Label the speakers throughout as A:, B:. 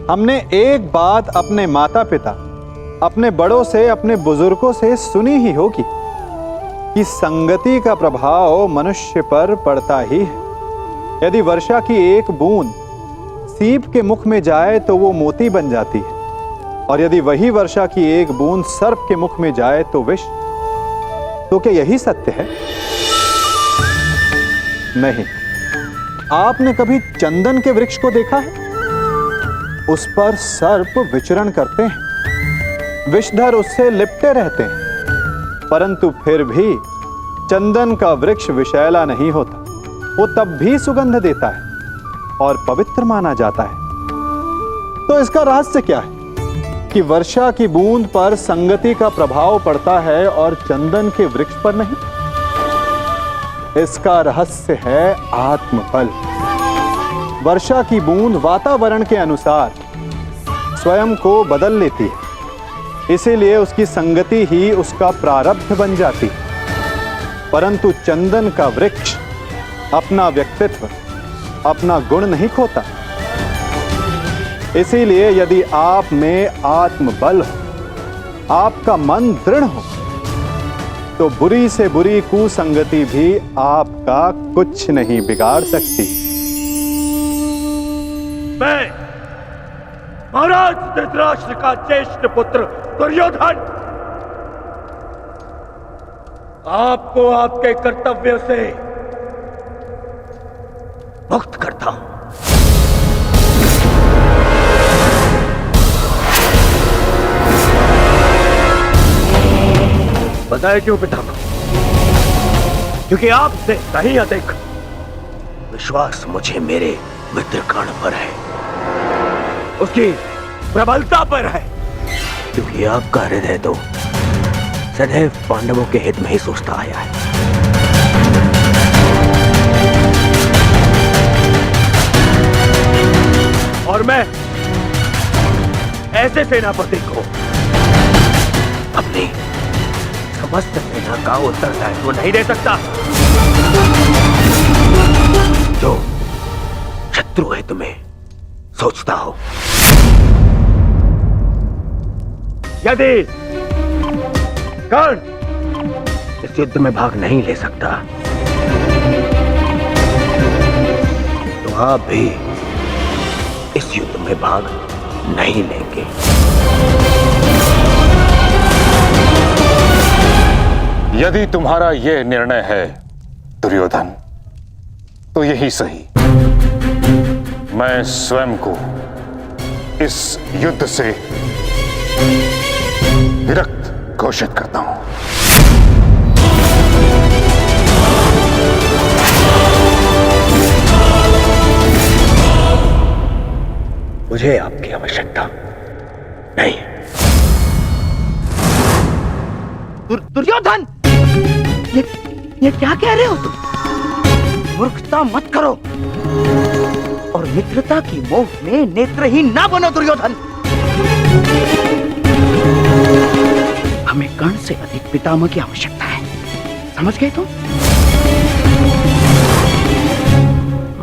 A: हमने एक बात अपने माता पिता, अपने बड़ों से, अपने बुजुर्गों से सुनी ही होगी कि संगति का प्रभाव मनुष्य पर पड़ता ही है। यदि वर्षा की एक बूंद सीप के मुख में जाए तो वो मोती बन जाती है, और यदि वही वर्षा की एक बूंद सर्प के मुख में जाए तो विष। तो क्या यही सत्य है? नहीं। आपने कभी चंदन के वृक्ष को देखा है? उस पर सर्प विचरण करते हैं, विषधर उससे लिपटे रहते हैं, परंतु फिर भी चंदन का वृक्ष विषैला नहीं होता। वो तब भी सुगंध देता है और पवित्र माना जाता है। तो इसका रहस्य क्या है कि वर्षा की बूंद पर संगति का प्रभाव पड़ता है और चंदन के वृक्ष पर नहीं? इसका रहस्य है आत्मबल। वर्षा की बूंद वातावरण के अनुसार स्वयं को बदल लेती है, इसीलिए उसकी संगति ही उसका प्रारब्ध बन जाती है। परंतु चंदन का वृक्ष अपना व्यक्तित्व, अपना गुण नहीं खोता। इसीलिए यदि आप में आत्मबल हो, आपका मन दृढ़ हो, तो बुरी से बुरी कुसंगति भी आपका कुछ नहीं बिगाड़ सकती।
B: मैं महाराज धृतराष्ट्र का ज्येष्ठ पुत्र दुर्योधन आपको आपके कर्तव्य से मुक्त करता हूं। बताए क्यों पितामह? क्योंकि आपसे कहीं अधिक विश्वास मुझे मेरे मित्र कर्ण पर है, उसकी प्रबलता पर है। क्योंकि आपका हृदय तो सदैव पांडवों के हित में ही सोचता आया है। और मैं ऐसे सेनापति को अपनी समस्त सेना का उत्तरदायित्व नहीं दे सकता जो शत्रु हित में सोचता हो। यदि कर्ण इस युद्ध में भाग नहीं ले सकता तो आप भी इस युद्ध में भाग नहीं लेंगे।
C: यदि तुम्हारा यह निर्णय है दुर्योधन, तो यही सही। मैं स्वयं को इस युद्ध से विरक्त घोषित करता हूं।
B: मुझे आपकी आवश्यकता नहीं।
D: दुर्योधन, ये क्या कह रहे हो तुम? मूर्खता मत करो और मित्रता की मोह में नेत्रहीन ना बनो दुर्योधन। हमें कर्ण से अधिक पितामह की आवश्यकता है, समझ गए तुम?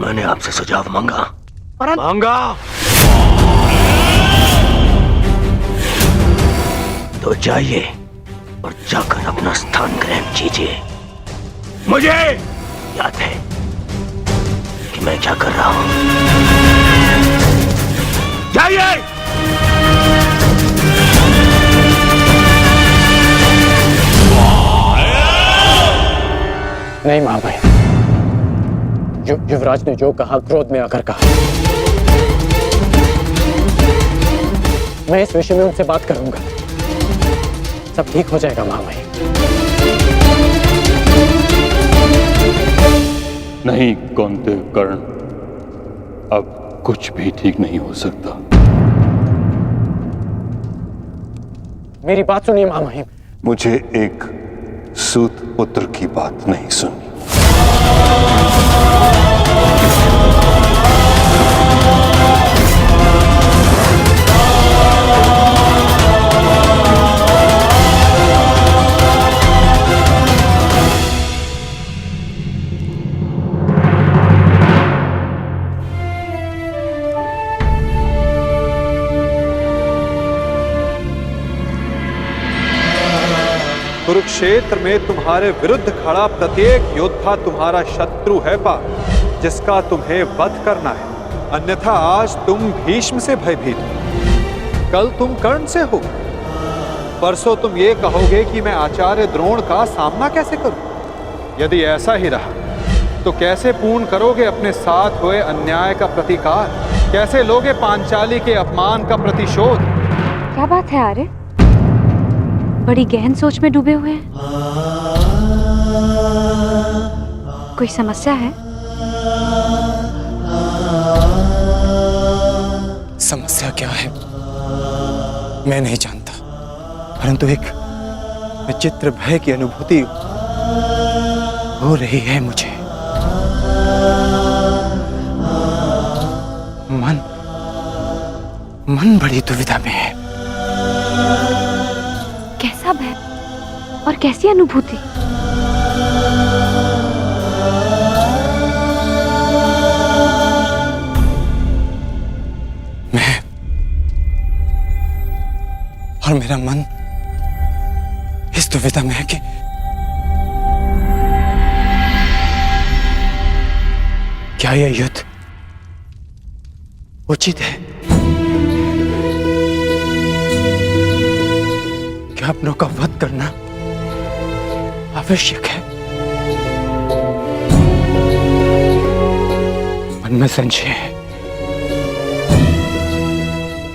B: मैंने आपसे सुझाव मांगा,
D: मांगा
B: तो जाइए और जाकर अपना स्थान ग्रहण कीजिए। मुझे याद है कि मैं क्या कर रहा हूं। जाइए।
E: नहीं महाभाई, युवराज ने जो कहा क्रोध में आकर कहा। मैं इस विषय में उनसे बात करूंगा, सब ठीक हो जाएगा महाभाई।
C: नहीं कौंते कर्ण, अब कुछ भी ठीक नहीं हो सकता।
E: मेरी बात सुनिए महामहिम।
C: मुझे एक सूत पुत्र की बात नहीं सुनी।
A: कुरुक्षेत्र में तुम्हारे विरुद्ध खड़ा प्रत्येक योद्धा तुम्हारा शत्रु है पार्थ, जिसका तुम्हें वध करना है। अन्यथा आज तुम भीष्म से भयभीत हो, कल तुम कर्ण से हो, परसों तुम ये कहोगे कि मैं आचार्य द्रोण का सामना कैसे करूं। यदि ऐसा ही रहा तो कैसे पूर्ण करोगे अपने साथ हुए अन्याय का प्रतिकार, कैसे लोगे पांचाली के अपमान का प्रतिशोध।
F: क्या बात है आर्य, बड़ी गहन सोच में डूबे हुए हैं। कोई समस्या है?
E: समस्या क्या है मैं नहीं जानता, परंतु एक विचित्र भय की अनुभूति हो रही है मुझे। मन बड़ी दुविधा में है।
F: कैसा भय और कैसी अनुभूति?
E: मैं और मेरा मन इस दुविधा में है कि क्या यह युद्ध उचित है? क्या अपनों का वध करना आवश्यक है? मन में संशय है,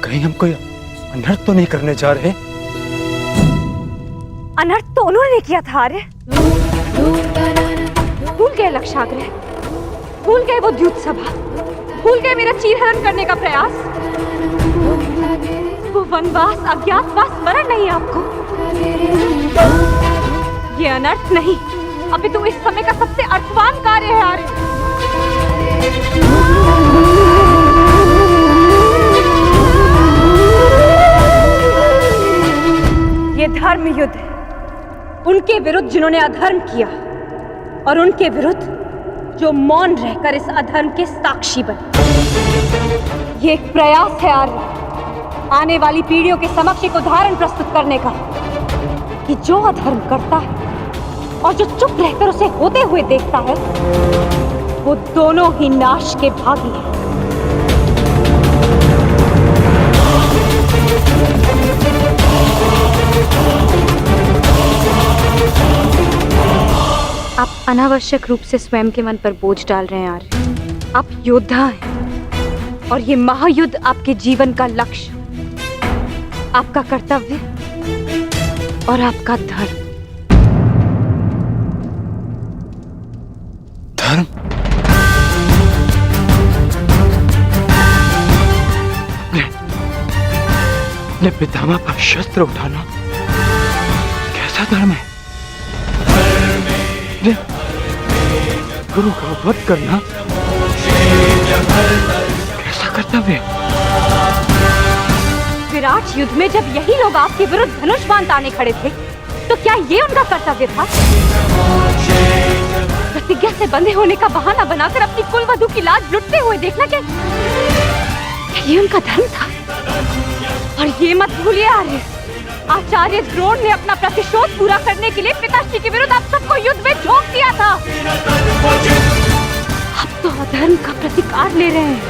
E: कहीं हम कोई अनर्थ तो नहीं करने जा रहे?
F: अनर्थ तो उन्होंने किया था आर्य। भूल गए लक्षाग्रह, भूल गए वो द्यूत सभा, भूल गए मेरा चीरहरण करने का प्रयास, वो वनवास अज्ञातवास स्मरण नहीं आपको? ये अनर्थ नहीं, अभी तो इस समय का सबसे अर्थवान कार्य है आर्य। ये धर्म युद्ध है, उनके विरुद्ध जिन्होंने अधर्म किया और उनके विरुद्ध जो मौन रहकर इस अधर्म के साक्षी बने। ये एक प्रयास है आर्य, आने वाली पीढ़ियों के समक्ष एक उदाहरण प्रस्तुत करने का कि जो अधर्म करता है और जो चुप रहकर उसे होते हुए देखता है, वो दोनों ही नाश के भागी हैं। आप अनावश्यक रूप से स्वयं के मन पर बोझ डाल रहे हैं आर्य। आप योद्धा हैं और ये महायुद्ध आपके जीवन का लक्ष्य, आपका कर्तव्य और आपका धर्म।
E: धर्म? अपने पितामह पर शस्त्र उठाना कैसा धर्म है? गुरु का वध करना कैसा कर्तव्य है?
F: विराट युद्ध में जब यही लोग आपके विरुद्ध धनुष बाण ताने खड़े थे, तो क्या ये उनका कर्तव्य था? प्रतिज्ञा से बंधे होने का बहाना बनाकर अपनी कुलवधू की लाज लुटते हुए देखना क्या ये उनका धर्म था? और ये मत भूलिए आर्य, आचार्य द्रोण ने अपना प्रतिशोध पूरा करने के लिए पिताश्री के विरुद्ध आप सबको युद्ध में झोंक दिया था। आप तो अधर्म का प्रतिकार ले रहे हैं।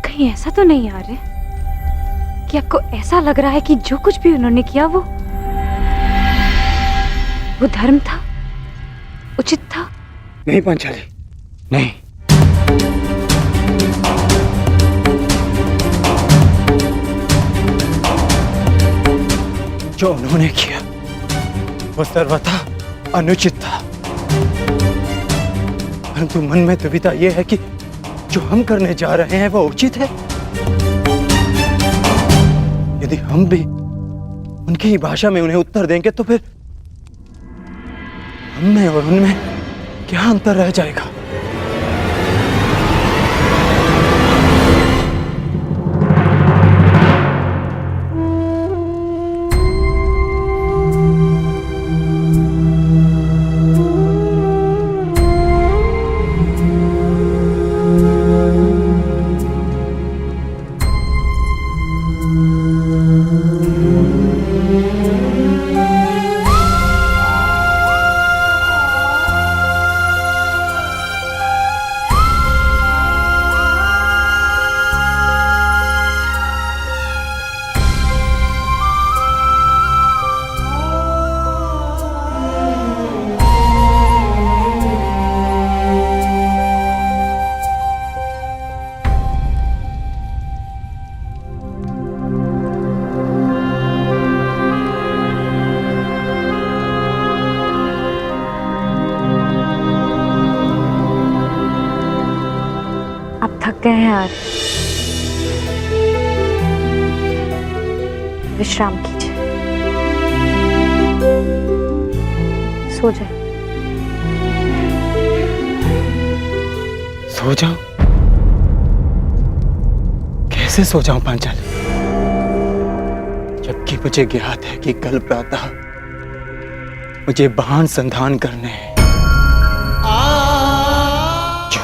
F: कहीं ऐसा तो नहीं आ रहा कि आपको ऐसा लग रहा है कि जो कुछ भी उन्होंने किया वो धर्म था, उचित था?
E: नहीं पांचाली, नहीं। जो उन्होंने किया वो सर्वथा अनुचित था, परंतु मन में दुविधा यह है कि जो हम करने जा रहे हैं वो उचित है। यदि हम भी उनकी ही भाषा में उन्हें उत्तर देंगे तो फिर हम में और उनमें क्या अंतर रह जाएगा?
G: थक गए हैं आर्य, विश्राम कीजिए, सो जाए।
E: सो जाऊं? कैसे सो जाऊं पांचाली, जबकि मुझे ज्ञात है कि कल प्रातः मुझे बाण संधान करने हैं जो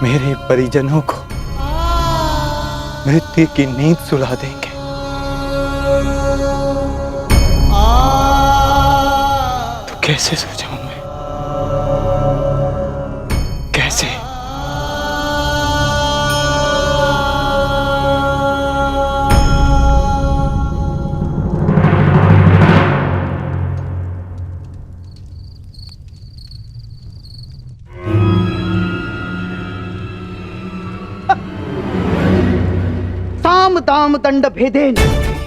E: मेरे परिजनों को मृत्यु की नींद सुला देंगे। तो कैसे सो जाऊं मैं, कैसे?
D: साम दाम दंड भेदेन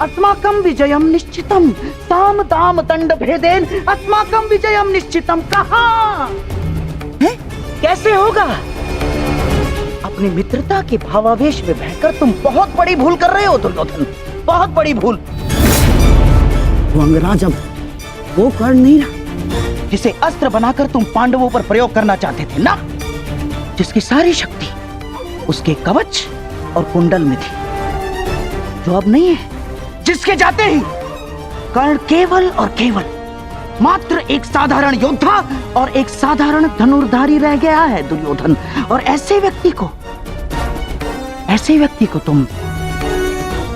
D: अस्माकं विजयम निश्चितम। साम दाम दंड भेदेन अस्माकं विजयम निश्चितम। कहाँ है? कैसे होगा? अपनी मित्रता के भावावेश में बहकर तुम बहुत बड़ी भूल कर रहे हो दुर्योधन, बहुत बड़ी भूल। वो अंगराज अब वो कर्ण नहीं रहा जिसे अस्त्र बनाकर तुम पांडवों पर प्रयोग करना चाहते थे ना, जिसकी सारी शक्ति उसके कवच और कुंडल में थी, जो अब नहीं है, जिसके जाते ही कर्ण केवल और केवल मात्र एक साधारण योद्धा और एक साधारण धनुर्धारी रह गया है दुर्योधन। और ऐसे व्यक्ति को तुम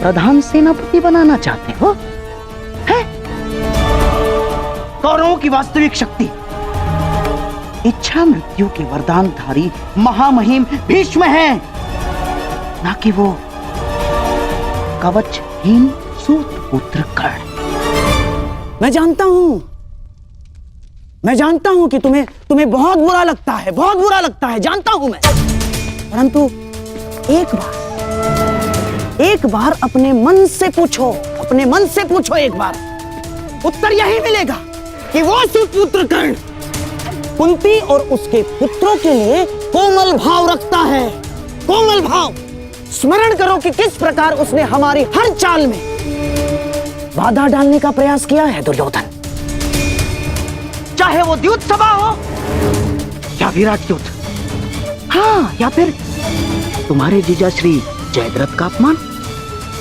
D: प्रधान सेनापति बनाना चाहते हो? हैं? कौरवों की वास्तविक शक्ति इच्छा मृत्यु के वरदानधारी महामहिम भीष्म है, ना कि वो कवचहीन सूत पुत्र कर्ण।
H: मैं जानता हूं कि तुम्हें बहुत बुरा लगता है, बहुत बुरा लगता है, जानता हूं मैं। परंतु एक बार अपने मन से पूछो, एक बार उत्तर यही मिलेगा कि वो सुपुत्र कर्ण कुंती और उसके पुत्रों के लिए कोमल भाव रखता है, कोमल भाव। स्मरण करो कि किस प्रकार उसने हमारी हर चाल में बाधा डालने का प्रयास किया है दुर्योधन।
D: चाहे वो द्युत सभा हो या विराट युद्ध, हाँ, या फिर तुम्हारे जीजा श्री जयद्रथ का अपमान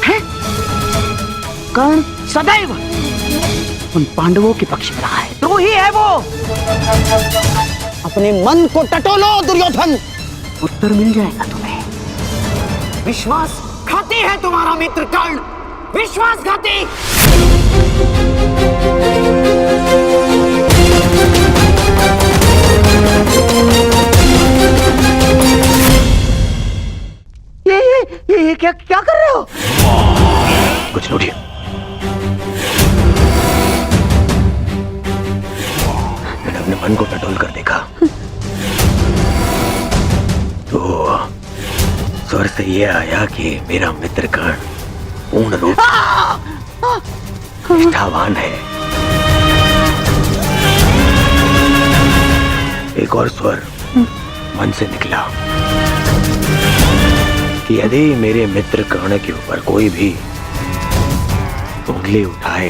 D: है। कर्ण सदैव उन पांडवों के पक्ष में रहा है, द्रोही है वो।
H: अपने मन को टटोलो दुर्योधन,
D: उत्तर मिल जाएगा तुम्हें।
H: विश्वासघाती है तुम्हारा मित्र कर्ण, विश्वासघाती।
D: ये क्या कर रहे हो?
B: कुछ नोटिए। मैंने अपने मन को टटोल कर देखा तो स्वर से यह आया कि मेरा मित्र कर्ण पूर्ण रूप निष्ठावान है। एक और स्वर मन से निकला कि यदि मेरे मित्र कर्ण के ऊपर कोई भी उंगली उठाए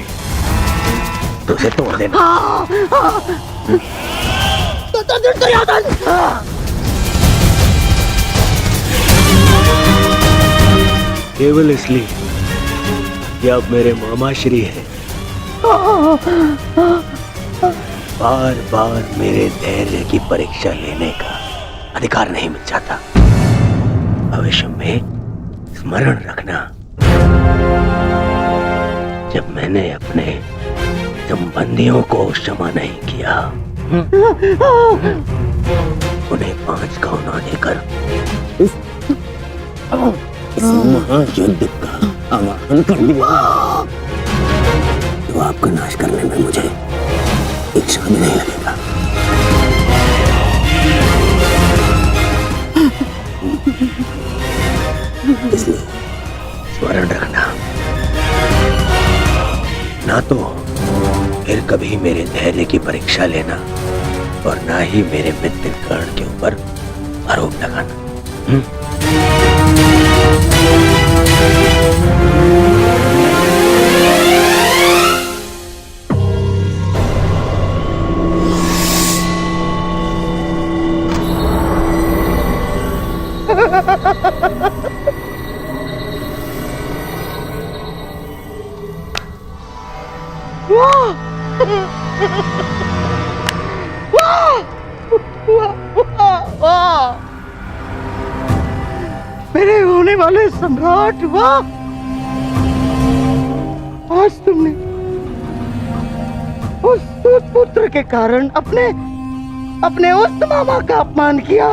B: तो उसे तोड़ देना। केवल इसलिए कि आप मेरे मामा श्री हैं, बार बार मेरे धैर्य की परीक्षा लेने का अधिकार नहीं मिल जाता। भविष्य में स्मरण रखना, जब मैंने अपने संबंधियों को क्षमा नहीं किया, उन्हें 5 गांव ना देकर इस महायुद्ध का आह्वान कर दिया, तो आपका नाश करने में मुझे एक क्षण भी नहीं लगेगा। इसलिए स्मरण रखना, ना तो फिर कभी मेरे धैर्य की परीक्षा लेना और ना ही मेरे मित्र कर्ण के ऊपर आरोप लगाना।
D: मेरे होने वाले सम्राट, वाह! आज तुमने उस पुत्र के कारण अपने उस मामा का अपमान किया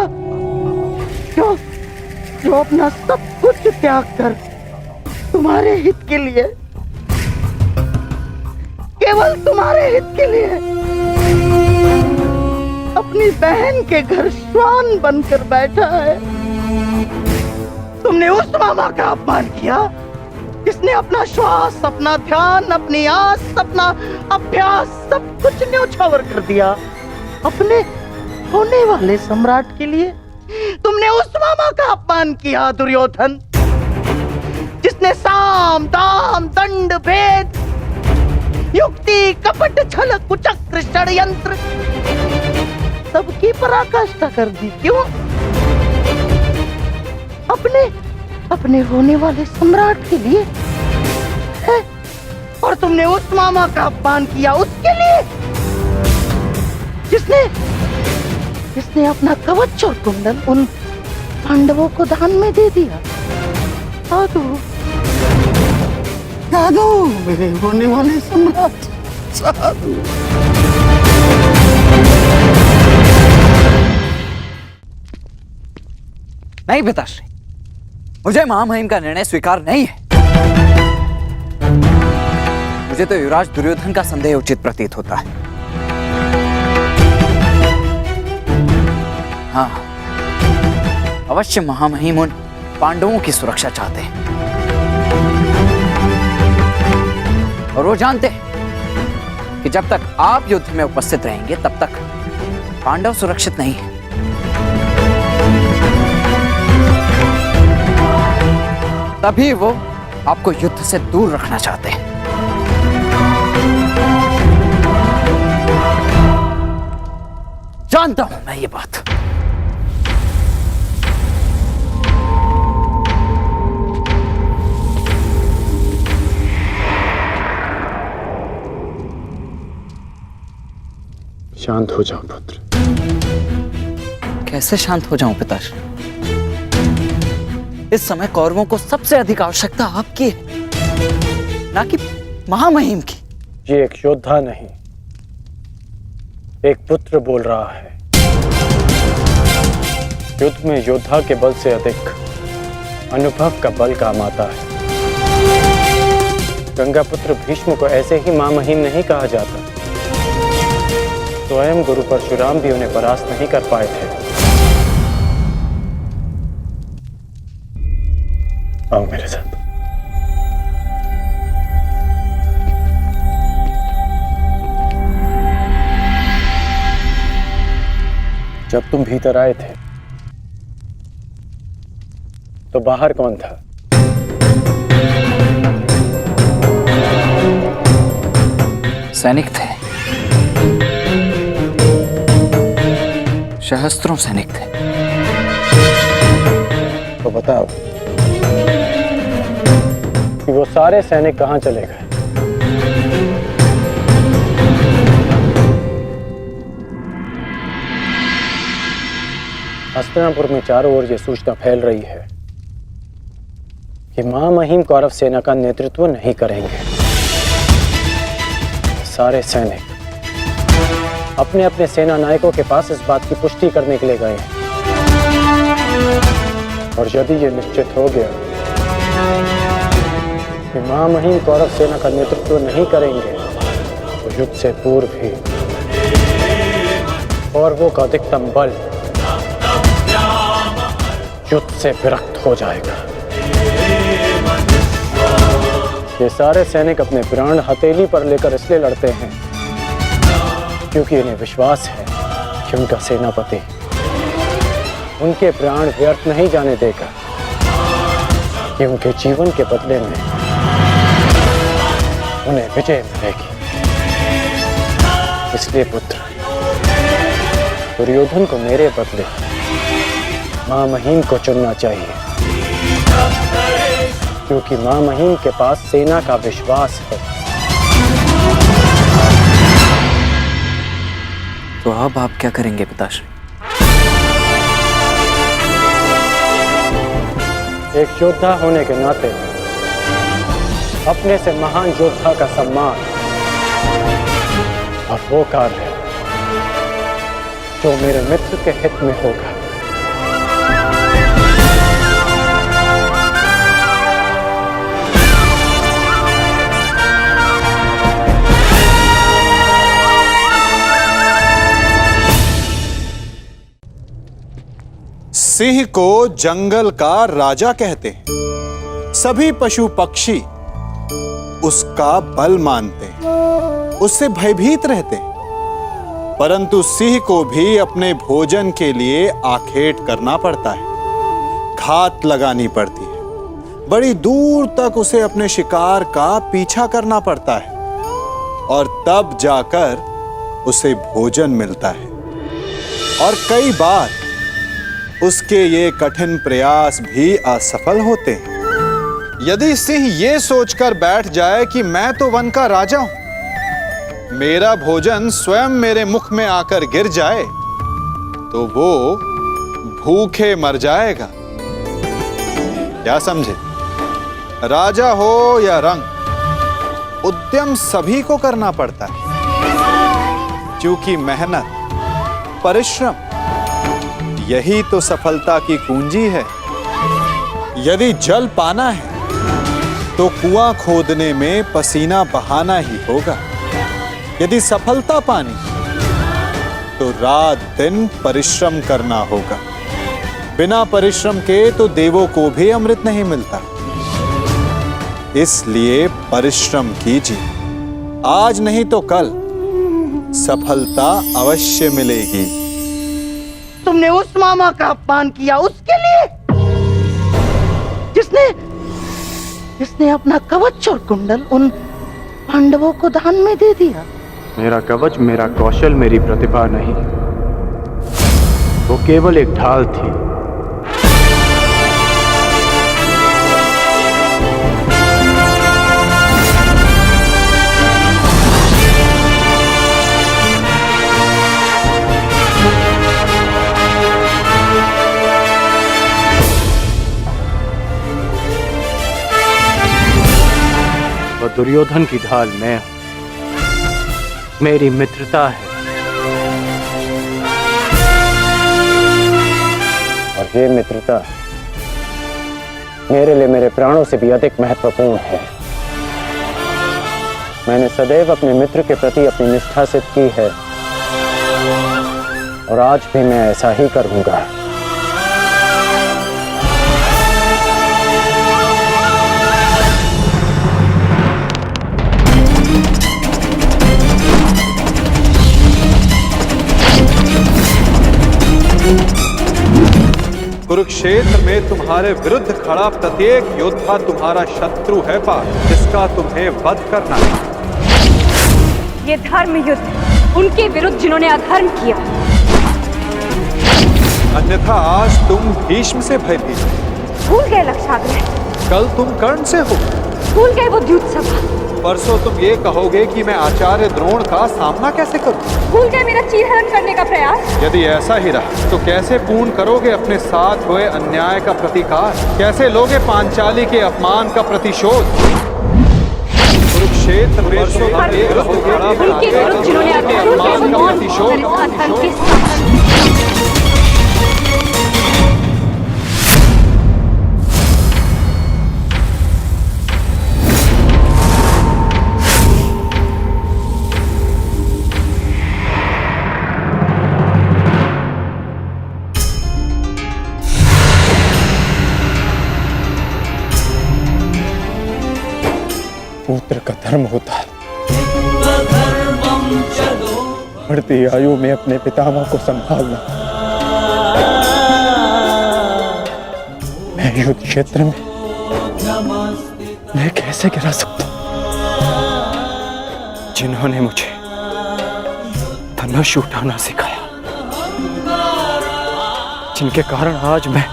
D: जो अपना सब कुछ त्याग कर तुम्हारे हित के लिए, केवल तुम्हारे हित के लिए अपनी बहन के घर श्वान बनकर बैठा है। तुमने उस मामा का अपमान किया जिसने अपना श्वास, अपना ध्यान, अपनी आस, अपना अभ्यास सब कुछ न्योछावर कर दिया अपने होने वाले सम्राट के लिए। तुमने उस मामा का अपमान किया दुर्योधन, जिसने साम दाम दंड भेद, युक्ति कपट छल कुचक्र षड्यंत्र सबकी पराकाष्ठा कर दी। क्यों? अपने होने वाले सम्राट के लिए है? और तुमने उस मामा का अपमान किया उसके लिए जिसने अपना कवच और कुंडल उन पांडवों को दान में दे दिया। साधु मेरे होने वाले सम्राट, साधु।
I: नहीं पिताश्री, मुझे महामहिम का निर्णय स्वीकार नहीं है। मुझे तो युवराज दुर्योधन का संदेह उचित प्रतीत होता है। हाँ, अवश्य महामहिम उन पांडवों की सुरक्षा चाहते हैं और वो जानते हैं कि जब तक आप युद्ध में उपस्थित रहेंगे तब तक पांडव सुरक्षित नहीं है। तभी वो आपको युद्ध से दूर रखना चाहते हैं। जानता हूं मैं ये बात।
E: शांत हो जाओ पुत्र।
I: कैसे शांत हो जाऊं पिताश्री? इस समय कौरवों को सबसे अधिक आवश्यकता आपकी है, ना कि महामहिम की।
E: ये एक योद्धा नहीं, एक पुत्र बोल रहा है। युद्ध में योद्धा के बल से अधिक अनुभव का बल काम आता है। गंगापुत्र भीष्म को ऐसे ही महामहिम नहीं कहा जाता। स्वयं गुरु परशुराम भी उन्हें परास्त नहीं कर पाए थे। आओ मेरे साथ। जब तुम भीतर आए थे तो बाहर कौन था?
I: सैनिक थे, सहस्त्रों सैनिक थे।
E: तो बताओ कि वो सारे सैनिक कहां चले गए? हस्तिनापुर में चारों ओर ये सूचना फैल रही है कि महामहिम कौरव सेना का नेतृत्व नहीं करेंगे। सारे सैनिक अपने अपने सेना नायकों के पास इस बात की पुष्टि करने के लिए गए हैं। और यदि ये निश्चित हो गया कि महामहिम कौरव सेना का नेतृत्व नहीं करेंगे तो युद्ध से पूर्व ही कौरवों का अधिकतम बल युद्ध से विरक्त हो जाएगा। ये सारे सैनिक अपने प्राण हथेली पर लेकर इसलिए लड़ते हैं क्योंकि इन्हें विश्वास है कि उनका सेनापति उनके प्राण व्यर्थ नहीं जाने देगा कि उनके जीवन के बदले में उन्हें विजय मिलेगी। इसलिए पुत्र, दुर्योधन को मेरे बदले मां महीम को चुनना चाहिए, क्योंकि मां महीम के पास सेना का विश्वास है।
I: तो अब आप क्या करेंगे पिताश्री?
E: एक योद्धा होने के नाते अपने से महान योद्धा का सम्मान और वो कार्य जो मेरे मित्र के हित में होगा।
A: सिंह को जंगल का राजा कहते हैं। सभी पशु पक्षी उसका बल मानते हैं, उससे भयभीत रहते हैं। परंतु सिंह को भी अपने भोजन के लिए आखेट करना पड़ता है, घात लगानी पड़ती है, बड़ी दूर तक उसे अपने शिकार का पीछा करना पड़ता है और तब जाकर उसे भोजन मिलता है। और कई बार उसके ये कठिन प्रयास भी असफल होते हैं। यदि सिंह ये सोचकर बैठ जाए कि मैं तो वन का राजा हूं, मेरा भोजन स्वयं मेरे मुख में आकर गिर जाए, तो वो भूखे मर जाएगा। क्या समझे? राजा हो या रंग, उद्यम सभी को करना पड़ता है, क्योंकि मेहनत, परिश्रम यही तो सफलता की कुंजी है। यदि जल पाना है तो कुआं खोदने में पसीना बहाना ही होगा। यदि सफलता पानी तो रात दिन परिश्रम करना होगा। बिना परिश्रम के तो देवों को भी अमृत नहीं मिलता। इसलिए परिश्रम कीजिए, आज नहीं तो कल सफलता अवश्य मिलेगी।
D: तुमने उस मामा का अपमान किया उसके लिए जिसने अपना कवच और कुंडल उन पांडवों को दान में दे दिया।
E: मेरा कवच, मेरा कौशल, मेरी प्रतिभा नहीं, वो केवल एक ढाल थी। और दुर्योधन की ढाल मैं हूं, मेरी मित्रता है। और ये मित्रता मेरे लिए मेरे प्राणों से भी अधिक महत्वपूर्ण है। मैंने सदैव अपने मित्र के प्रति अपनी निष्ठा सिद्ध की है और आज भी मैं ऐसा ही करूंगा।
A: कुरुक्षेत्र में तुम्हारे विरुद्ध खड़ा प्रत्येक योद्धा तुम्हारा शत्रु है पार्थ, जिसका तुम्हें वध करना है।
F: ये धर्म युद्ध उनके विरुद्ध जिन्होंने अधर्म किया।
A: अन्यथा आज तुम भीष्म से भयभीत हो।
F: भूल गए लक्षाग्रह,
A: कल तुम कर्ण से हो।
F: भूल गए वो द्यूत सभा।
A: परसों तुम ये कहोगे कि मैं आचार्य द्रोण का सामना कैसे करूं।
F: भूल गए मेरा चीरहरण करने का प्रयास।
A: यदि ऐसा ही रहा तो कैसे पूर्ण करोगे अपने साथ हुए अन्याय का प्रतिकार? कैसे लोगे पांचाली के अपमान का प्रतिशोध? कुरुक्षेत्र में
F: उनके विरुद्ध जिन्होंने अधर्म के
E: पुत्र का धर्म होता है बढ़ती आयु में अपने पितामह को संभालना। मैं युद्ध क्षेत्र में मैं कैसे गिरा सकता हूं? जिन्होंने मुझे धनुष उठाना सिखाया, जिनके कारण आज मैं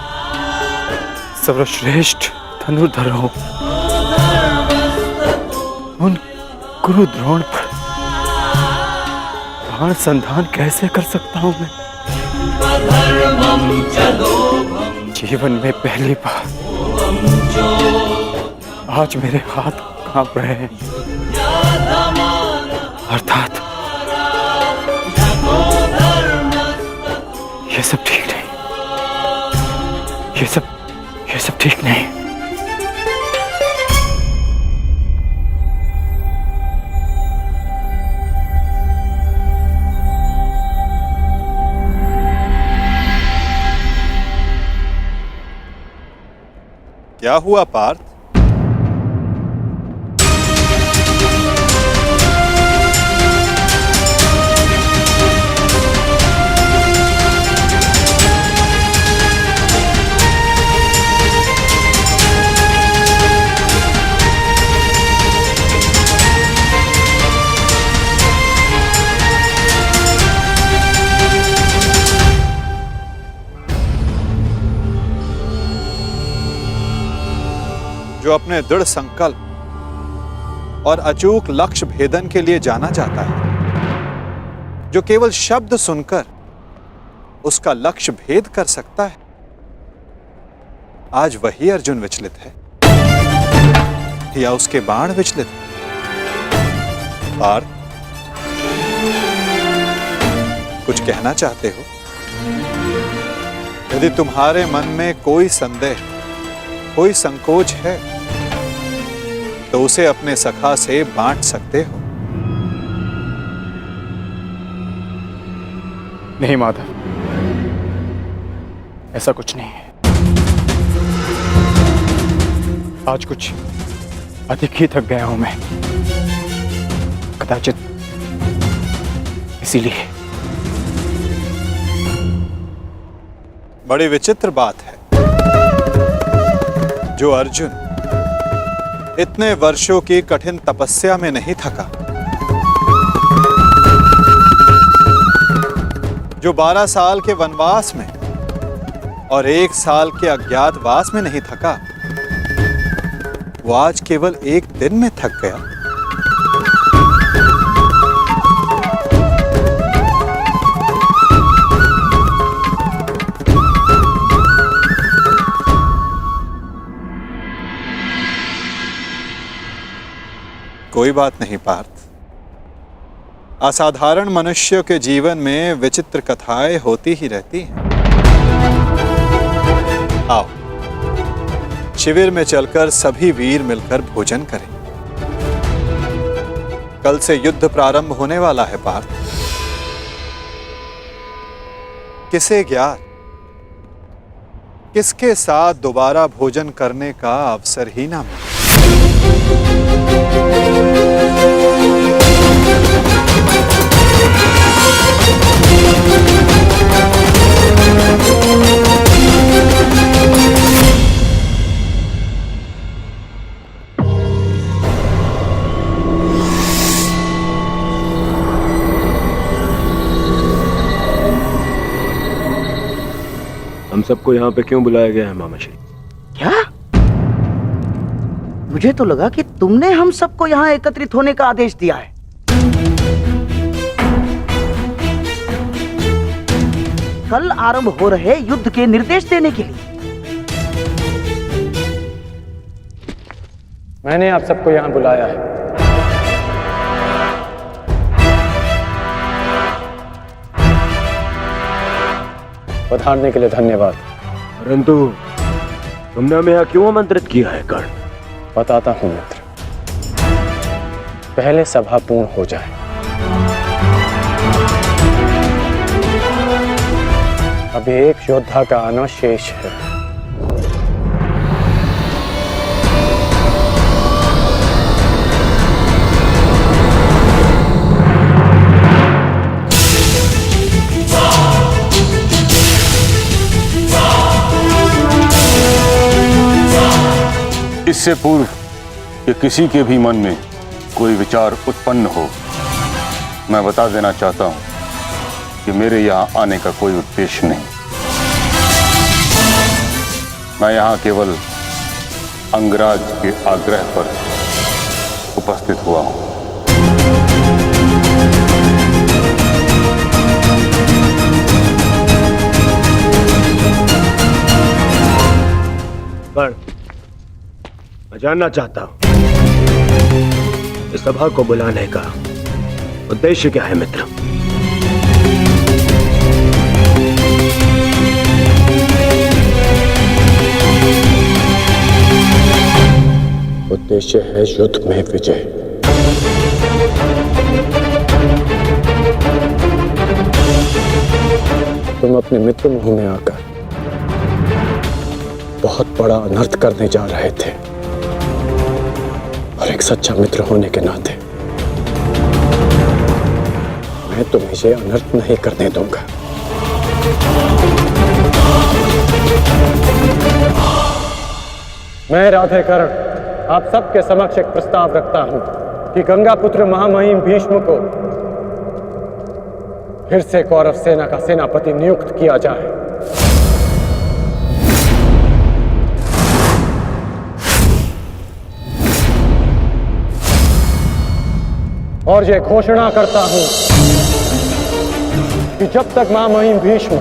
E: सर्वश्रेष्ठ धनुर्धर हूं, उन गुरु द्रोण पर बाण संधान कैसे कर सकता हूं मैं? जीवन में पहली बार आज मेरे हाथ कांप रहे हैं, अर्थात ये सब ठीक नहीं, ये सब ठीक नहीं।
A: क्या हुआ पार्थ? जो अपने दृढ़ संकल्प और अचूक लक्ष्य भेदन के लिए जाना जाता है, जो केवल शब्द सुनकर उसका लक्ष्य भेद कर सकता है, आज वही अर्जुन विचलित है या उसके बाण विचलित है? पार्थ, कुछ कहना चाहते हो? यदि तुम्हारे मन में कोई संदेह, कोई संकोच है, तो उसे अपने सखा से बांट सकते हो।
E: नहीं माधव, ऐसा कुछ नहीं है। आज कुछ अधिक ही थक गया हूं मैं, कदाचित इसीलिए।
A: बड़ी विचित्र बात है, जो अर्जुन इतने वर्षों की कठिन तपस्या में नहीं थका, जो 12 साल के वनवास में और 1 साल के अज्ञातवास में नहीं थका, वो आज केवल एक दिन में थक गया। कोई बात नहीं पार्थ, असाधारण मनुष्यों के जीवन में विचित्र कथाएं होती ही रहती हैं। आओ, शिविर में चलकर सभी वीर मिलकर भोजन करें। कल से युद्ध प्रारंभ होने वाला है पार्थ। किसे ज्ञात किसके साथ दोबारा भोजन करने का अवसर ही ना मिले।
B: हम सबको यहाँ पे क्यों बुलाया गया है मामा श्री?
D: क्या? मुझे तो लगा कि तुमने हम सबको यहाँ एकत्रित होने का आदेश दिया है। कल आरंभ हो रहे युद्ध के निर्देश देने के लिए।
E: मैंने आप सबको यहाँ बुलाया है। पधारने के लिए धन्यवाद।
B: परंतु तुमने हमें यहाँ क्यों आमंत्रित किया है कर्ण?
E: बताता हूं मित्र, पहले सभा पूर्ण हो जाए। अभी एक योद्धा का आना शेष है।
C: इससे पूर्व कि किसी के भी मन में कोई विचार उत्पन्न हो, मैं बता देना चाहता हूं कि मेरे यहां आने का कोई उद्देश्य नहीं। मैं यहां केवल अंगराज के आग्रह पर उपस्थित हुआ हूं।
B: पर मैं जानना चाहता हूं इस सभा को बुलाने का उद्देश्य क्या है मित्र?
E: उद्देश्य है युद्ध में विजय। तुम अपने मित्र मुंह में आकर बहुत बड़ा अनर्थ करने जा रहे थे, और एक सच्चा मित्र होने के नाते मैं तुम्हें ये अनर्थ नहीं करने दूंगा। मैं राधेकर्ण आप सबके समक्ष एक प्रस्ताव रखता हूं कि गंगा पुत्र महामहिम भीष्म को फिर से कौरव सेना का सेनापति नियुक्त किया जाए। और ये घोषणा करता हूं कि जब तक महामहिम भीष्म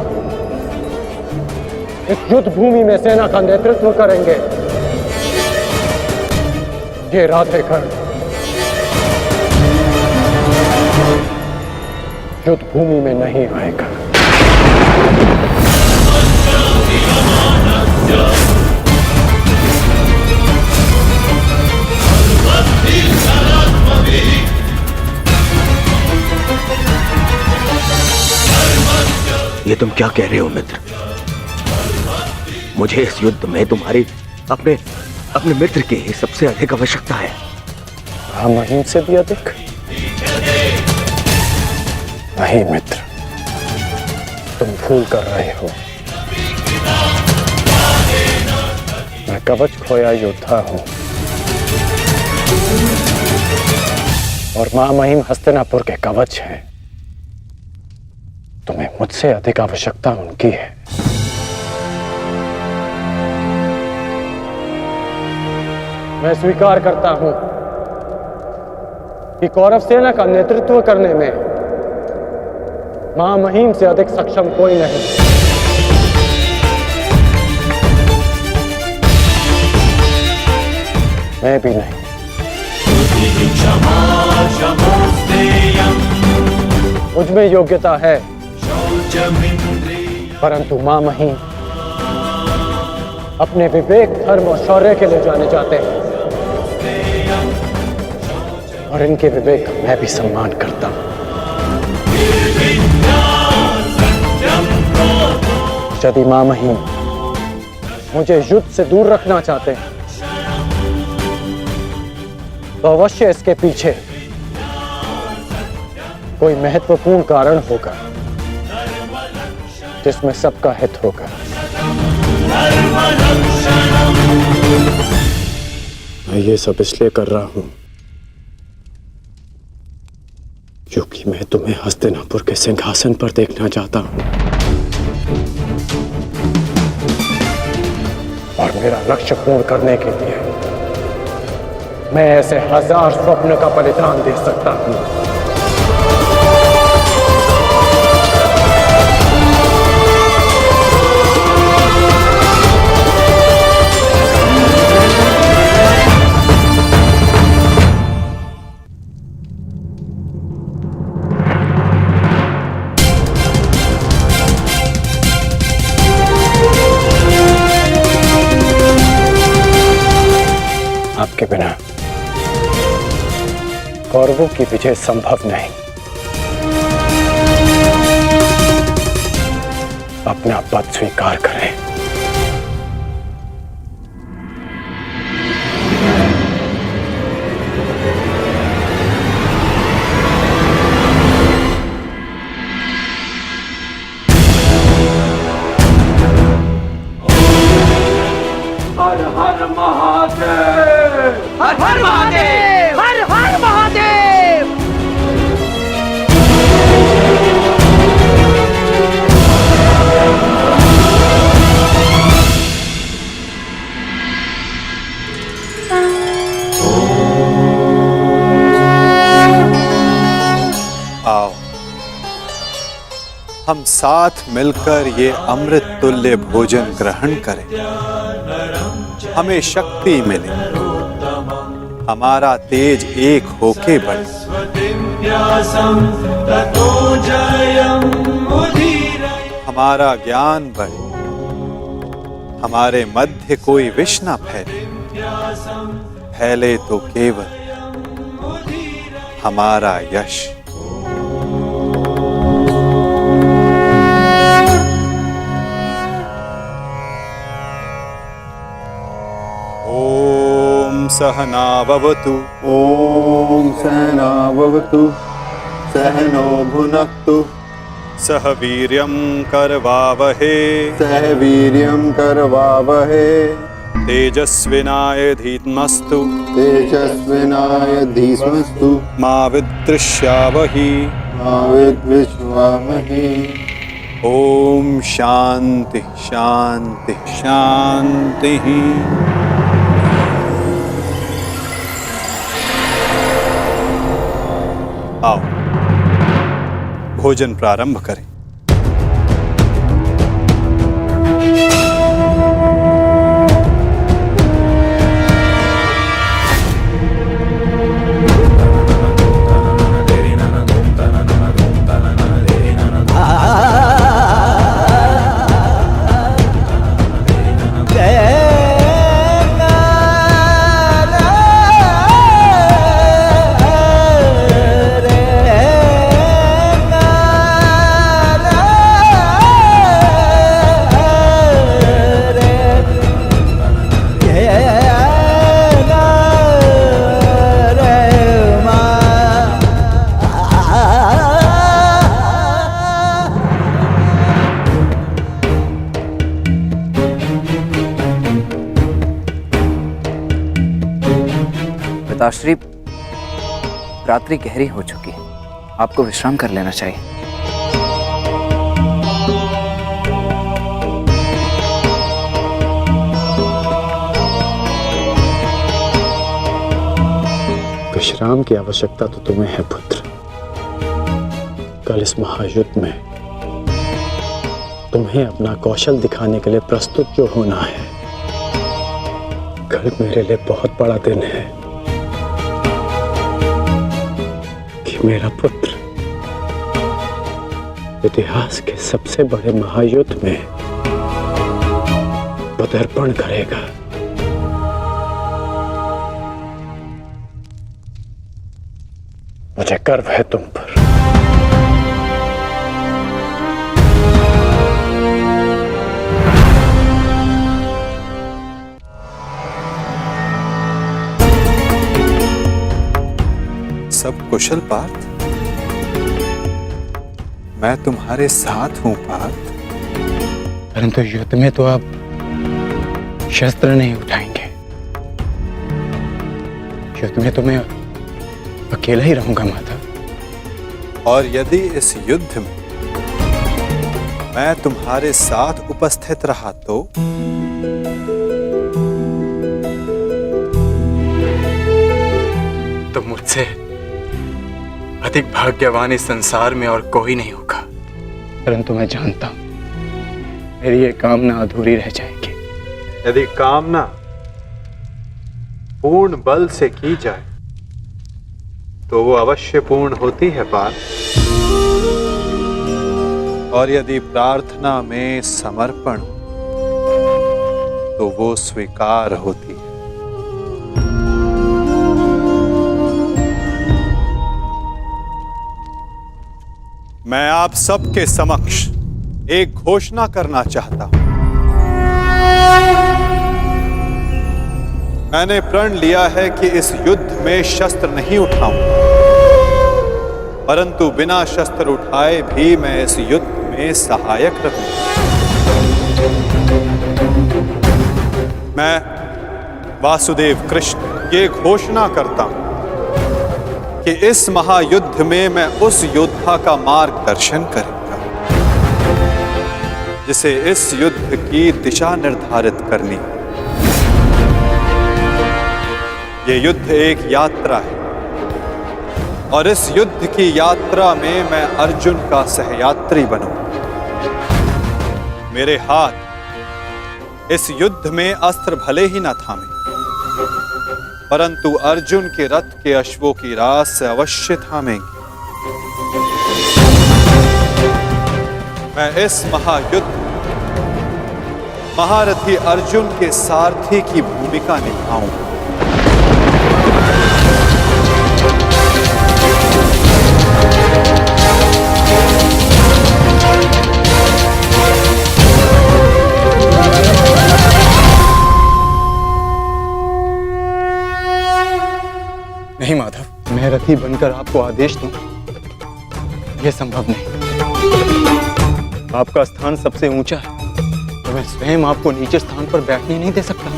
E: इस युद्ध भूमि में सेना का नेतृत्व करेंगे, ये राधेकर्ण युद्ध भूमि में नहीं आएगा।
B: ये तुम क्या कह रहे हो मित्र? मुझे इस युद्ध में तुम्हारी अपने मित्र की ही सबसे अधिक आवश्यकता है।
E: महामहिम से भी अधिक? नहीं मित्र, तुम भूल कर रहे हो। मैं कवच खोया योद्धा हूं, और महामहिम हस्तिनापुर के कवच हैं। तुम्हें मुझसे अधिक आवश्यकता उनकी है। मैं स्वीकार करता हूं कि कौरव सेना का नेतृत्व करने में महामहिम से अधिक सक्षम कोई नहीं। मैं भी नहीं। मुझ में योग्यता है, परंतु महामहिम अपने विवेक, धर्म और शौर्य के लिए जाने जाते हैं, और इनके विवेक का मैं भी सम्मान करता हूं। यदि महामहिम मुझे युद्ध से दूर रखना चाहते हैं, तो अवश्य इसके पीछे कोई महत्वपूर्ण कारण होगा जिसमें सबका हित होगा। मैं ये सब इसलिए कर रहा हूं क्योंकि मैं तुम्हें हस्तिनापुर के सिंहासन पर देखना चाहता हूं, और मेरा लक्ष्य पूर्ण करने के लिए मैं ऐसे 1000 स्वप्न का बलिदान दे सकता हूं। आपके बिना कौरवों की विजय संभव नहीं। अपना पद स्वीकार करें।
B: हर हर महादेव।
A: हम साथ मिलकर ये अमृत तुल्य भोजन ग्रहण करें, हमें शक्ति मिले, हमारा तेज एक होके बढ़े, हमारा ज्ञान बढ़े, हमारे मध्य कोई विष न फैले, फैले तो केवल हमारा यश। ओम सहना भवतु।
J: ॐ सहना भवतु सहनो भुनक्तु
A: सह वीर्यं करवावहे
J: सह वीर्यं करवावहे
A: तेजस्विनाय धीमस्तु
J: तेजस्विनाय धीमस्तु
A: मा विद्विषावहि
J: मा विद्विषावहे।
A: ओम शांति शांति शांति। आओ भोजन प्रारंभ करें।
I: पिताश्री, रात्रि गहरी हो चुकी है, आपको विश्राम कर लेना चाहिए।
K: विश्राम की आवश्यकता तो तुम्हें है पुत्र। कल इस महायुद्ध में तुम्हें अपना कौशल दिखाने के लिए प्रस्तुत जो होना है। कल मेरे लिए बहुत बड़ा दिन है कि मेरा पुत्र इतिहास के सबसे बड़े महायुद्ध में पदार्पण करेगा। मुझे गर्व है तुम पर।
A: सब कुशल पार्थ? मैं तुम्हारे साथ हूं पार्थ।
E: परंतु युद्ध में तो आप शस्त्र नहीं उठाएंगे। युद्ध में तो मैं अकेला ही रहूंगा माता।
A: और यदि इस युद्ध में मैं तुम्हारे साथ उपस्थित रहा
E: तो मुझसे अधिक भाग्यवान इस संसार में और कोई नहीं होगा। परंतु मैं जानता हूं मेरी ये कामना अधूरी रह जाएगी।
A: यदि कामना पूर्ण बल से की जाए तो वो अवश्य पूर्ण होती है पार्थ। और यदि प्रार्थना में समर्पण तो वो स्वीकार होती है। मैं आप सबके समक्ष एक घोषणा करना चाहता हूं। मैंने प्रण लिया है कि इस युद्ध में शस्त्र नहीं उठाऊंगा, परंतु बिना शस्त्र उठाए भी मैं इस युद्ध में सहायक रहूंगा। मैं वासुदेव कृष्ण ये घोषणा करता हूं कि इस महायुद्ध में मैं उस योद्धा का मार्गदर्शन करूंगा जिसे इस युद्ध की दिशा निर्धारित करनी है। ये युद्ध एक यात्रा है और इस युद्ध की यात्रा में मैं अर्जुन का सहयात्री बनूंगा। मेरे हाथ इस युद्ध में अस्त्र भले ही न थामे, परंतु अर्जुन के रथ के अश्वों की रास से अवश्य थामेंगे। मैं इस महायुद्ध महारथी अर्जुन के सारथी की भूमिका निभाऊंगा।
E: नहीं माधव, मैं रथी बनकर आपको आदेश दूं, यह संभव नहीं। आपका स्थान सबसे ऊंचा है, तो मैं स्वयं आपको नीचे स्थान पर बैठने नहीं दे सकता।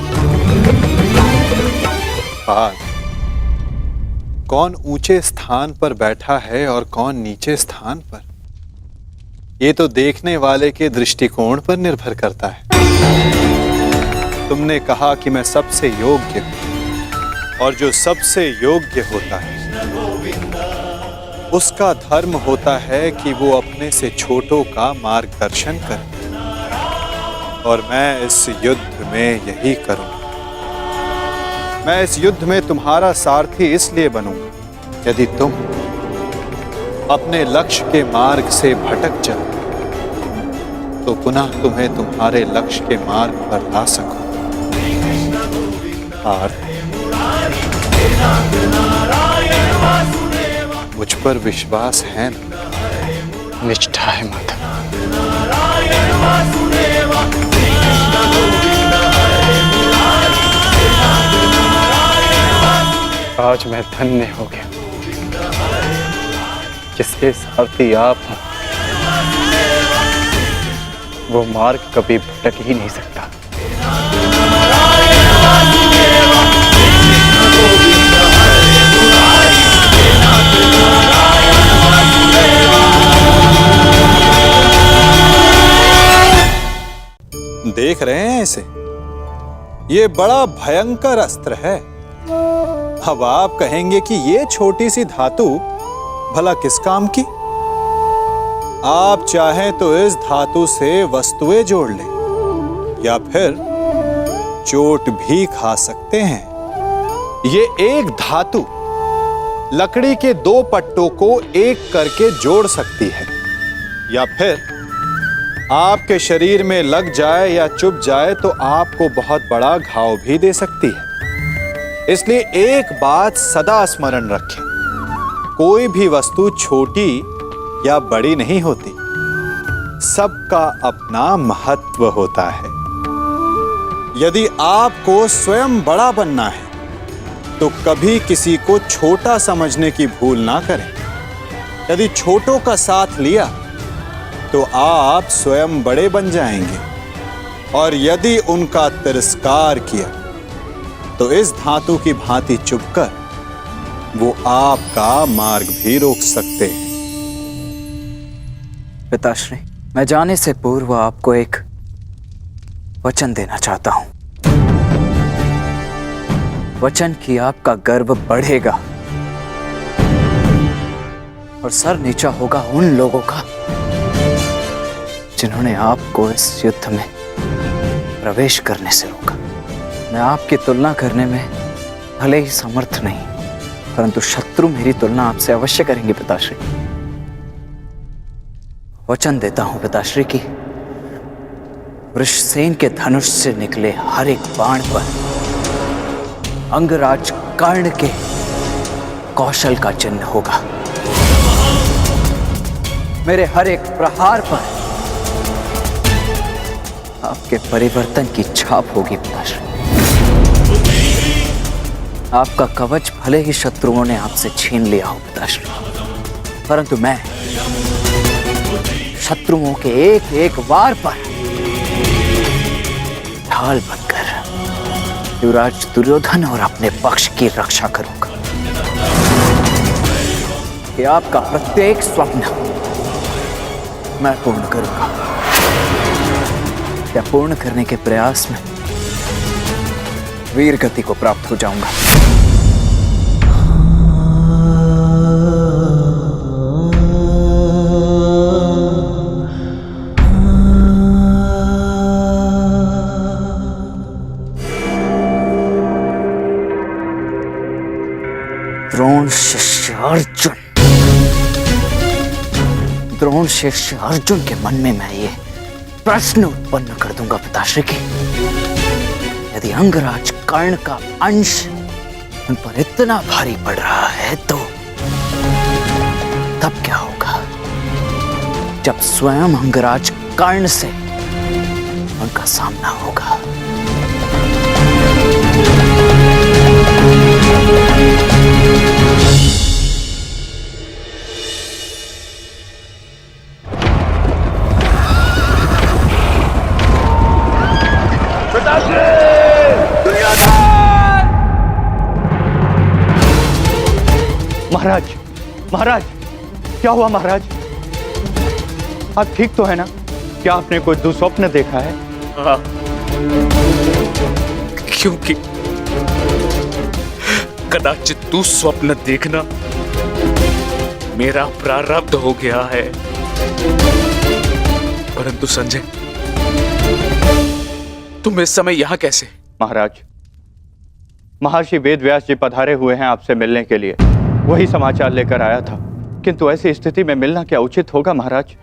A: कौन ऊंचे स्थान पर बैठा है और कौन नीचे स्थान पर, ये तो देखने वाले के दृष्टिकोण पर निर्भर करता है। तुमने कहा कि मैं सबसे योग्य हूं, और जो सबसे योग्य होता है उसका धर्म होता है कि वो अपने से छोटों का मार्गदर्शन करे, और मैं इस युद्ध में यही करूंगा। मैं इस युद्ध में तुम्हारा सारथी इसलिए बनूंगा, यदि तुम अपने लक्ष्य के मार्ग से भटक जाओ तो पुनः तुम्हें तुम्हारे लक्ष्य के मार्ग पर ला सकूं। मुझ पर विश्वास है ना?
E: निष्ठा है माधव। आज मैं धन्य हो गया, जिसके सारथी आप हैं, वो मार्ग कभी भटक ही नहीं सकता।
A: देख रहे हैं इसे? ये बड़ा भयंकर अस्त्र है। अब आप कहेंगे कि ये छोटी सी धातु भला किस काम की? आप चाहें तो इस धातु से वस्तुएं जोड़ लें, या फिर चोट भी खा सकते हैं। ये एक धातु लकड़ी के दो पट्टों को एक करके जोड़ सकती है, या फिर आपके शरीर में लग जाए या चुभ जाए तो आपको बहुत बड़ा घाव भी दे सकती है। इसलिए एक बात सदा स्मरण रखें, कोई भी वस्तु छोटी या बड़ी नहीं होती, सबका अपना महत्व होता है। यदि आपको स्वयं बड़ा बनना है तो कभी किसी को छोटा समझने की भूल ना करें। यदि छोटों का साथ लिया तो आप स्वयं बड़े बन जाएंगे, और यदि उनका तिरस्कार किया तो इस धातु की भांति चुभकर वो आपका मार्ग भी रोक सकते हैं।
I: पिताश्री, मैं जाने से पूर्व आपको एक वचन देना चाहता हूं। वचन कि आपका गर्व बढ़ेगा और सर नीचा होगा उन लोगों का जिन्होंने आपको इस युद्ध में प्रवेश करने से रोका। मैं आपकी तुलना करने में भले ही समर्थ नहीं, परंतु शत्रु मेरी तुलना आपसे अवश्य करेंगे पिताश्री। वचन देता हूं पिताश्री की वृषसेन के धनुष से निकले हर एक बाण पर अंगराज कर्ण के कौशल का चिन्ह होगा। मेरे हर एक प्रहार पर आपके परिवर्तन की छाप होगी पिताश्री। आपका कवच भले ही शत्रुओं ने आपसे छीन लिया हो पिताश्री, परंतु मैं शत्रुओं के एक एक वार पर ढाल बनकर युवराज दुर्योधन और अपने पक्ष की रक्षा करूंगा। कि आपका प्रत्येक स्वप्न मैं पूर्ण करूंगा। या पूर्ण करने के प्रयास में वीर गति को प्राप्त हो जाऊंगा। शिष्य अर्जुन के मन में मैं ये प्रश्न उत्पन्न कर दूंगा पिताश्री की, यदि अंगराज कर्ण का अंश उन पर इतना भारी पड़ रहा है तो तब क्या होगा जब स्वयं अंगराज कर्ण से उनका सामना होगा।
E: महाराज, महाराज, क्या हुआ महाराज? आप ठीक तो है ना? क्या आपने कोई दुस्वप्न देखा है?
L: हाँ, क्योंकि कदाचित दुस्वप्न देखना मेरा प्रारब्ध हो गया है। परंतु संजय, तुम इस समय यहां कैसे?
E: महाराज, महर्षि वेदव्यास जी पधारे हुए हैं आपसे मिलने के लिए, वही समाचार लेकर आया था। किंतु ऐसी स्थिति में मिलना क्या उचित होगा महाराज?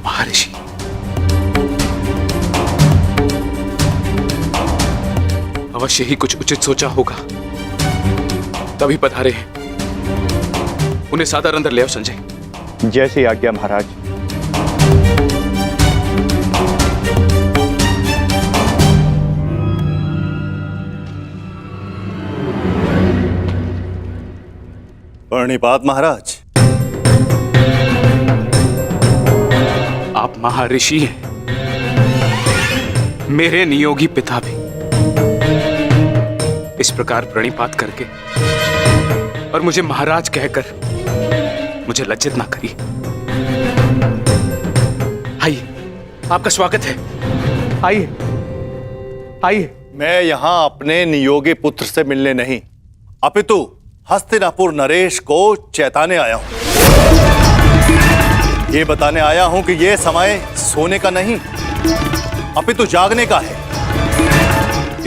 L: महर्षि, अवश्य ही कुछ उचित सोचा होगा, तभी पधारे हैं। उन्हें सादर अंदर ले आओ संजय।
E: जैसी आज्ञा महाराज।
J: प्रणिपात महाराज।
L: आप महर्षि हैं, मेरे नियोगी पिता भी। इस प्रकार प्रणिपात करके और मुझे महाराज कहकर मुझे लज्जित ना करिए। आइए, आपका स्वागत है।
E: आइए, आइए।
J: मैं यहां अपने नियोगी पुत्र से मिलने नहीं, अपितु हस्तिनापुर नरेश को चेताने आया हूं। ये बताने आया हूं कि ये समय सोने का नहीं, अपितु जागने का है।